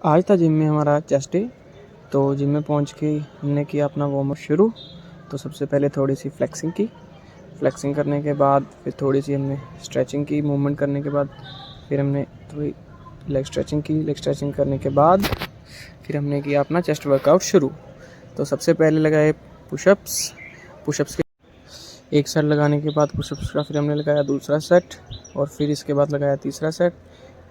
आज था जिम में हमारा चेस्ट डे। तो जिम में पहुंच के हमने किया अपना वार्म अप शुरू। तो सबसे पहले थोड़ी सी फ्लेक्सिंग करने के बाद फिर थोड़ी सी हमने स्ट्रेचिंग की। मूवमेंट करने के बाद फिर हमने थोड़ी लेग स्ट्रेचिंग की। लेग स्ट्रेचिंग करने के बाद फिर हमने किया अपना चेस्ट वर्कआउट शुरू। तो सबसे पहले लगाए पुशअप्स के एक सेट लगाने के बाद पुशअप्स का फिर हमने लगाया दूसरा सेट और फिर इसके बाद लगाया तीसरा सेट।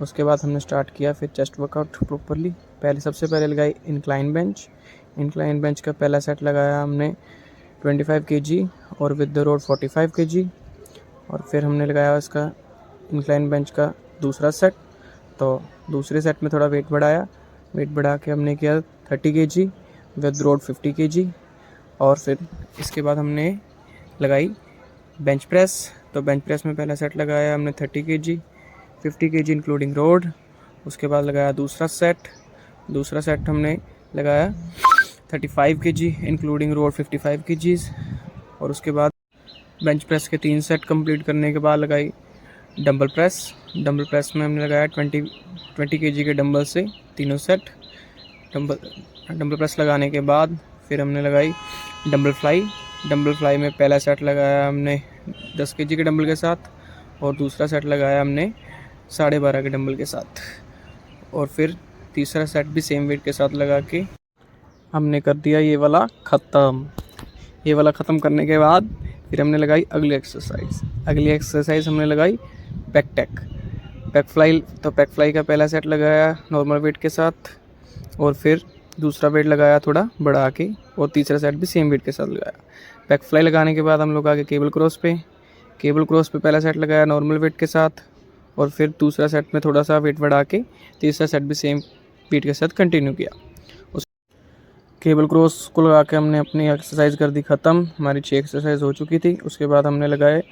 उसके बाद हमने स्टार्ट किया फिर चेस्ट वर्कआउट प्रॉपरली। सबसे पहले लगाई इंक्लाइन बेंच का पहला सेट लगाया हमने 25 kg और विद द रोड 45 kg। और फिर हमने लगाया इसका इंक्लाइन बेंच का दूसरा सेट। तो दूसरे सेट में थोड़ा वेट बढ़ा के हमने किया 30 kg विद रोड 50 kg। और फिर इसके बाद हमने लगाई बेंच प्रेस। तो बेंच प्रेस में पहला सेट लगाया हमने 30 kg 50 kg इंक्लूडिंग रोड। उसके बाद लगाया दूसरा सेट हमने लगाया 35 kg इंक्लूडिंग रोड 55 kg। और उसके बाद बेंच प्रेस के 3 सेट कंप्लीट करने के बाद लगाई डंबल प्रेस में हमने लगाया 20 kg के डंबल से तीनों सेट। डंबल प्रेस लगाने के बाद फिर हमने लगाई डंबल फ्लाई में पहला सेट लगाया हमने 10 kg के डंबल के साथ और दूसरा सेट लगाया हमने 12.5 के डंबल के साथ। और फिर तीसरा सेट भी सेम वेट के साथ लगा के हमने कर दिया ये वाला ख़त्म करने के बाद फिर हमने लगाई अगली एक्सरसाइज हमने लगाई पैक फ्लाई का पहला सेट लगाया नॉर्मल वेट के साथ और फिर दूसरा वेट लगाया थोड़ा बढ़ा के और तीसरा सेट भी सेम वेट के साथ लगाया। बैक फ्लाई लगाने के बाद हम लोग आगे केबल क्रॉस पे पहला सेट लगाया नॉर्मल वेट के साथ और फिर दूसरा सेट में थोड़ा सा वेट बढ़ा के तीसरा सेट भी सेम वेट के साथ कंटिन्यू किया। उस केबल क्रॉस को लगा के हमने अपनी एक्सरसाइज कर दी ख़त्म। हमारी 6 एक्सरसाइज हो चुकी थी। उसके बाद हमने लगाए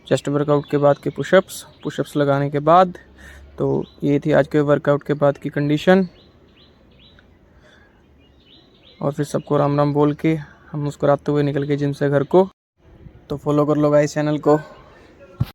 चेस्ट वर्कआउट के बाद के पुशअप्स लगाने के बाद। तो ये थी आज के वर्कआउट के बाद की कंडीशन। और फिर सबको राम राम बोल के हम मुस्कुराते हुए निकल के जिम से घर को। तो फॉलो कर लो गाइस चैनल को।